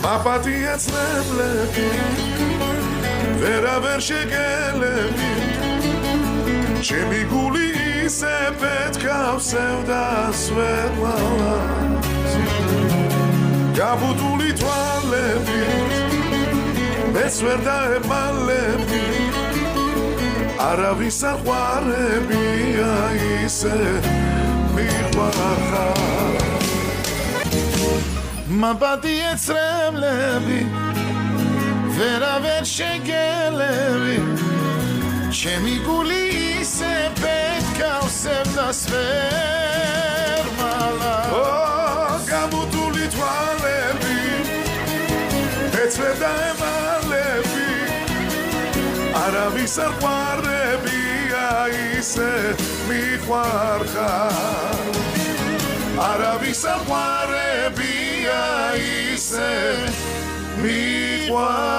მაპატია წნებლები ვერავერ შეგელები ჩემი გული ისე პეთქავს სევდას ვერ ვალავს გაბუდული თვალები მეც ვერ დაემალები არავის არ ყვარებია ისე მიყვარხარ მაპატია წნებლები ვერავერ შეგელები ჩემი გული ისე პეთქავს სევდას ვერ ვალავს გაბუდული თვალები მეც ვერ დაემალები არავის არ ყვარებია ისე მიყვარხარ არავის არ ყვარებია ისე მიყვარხარ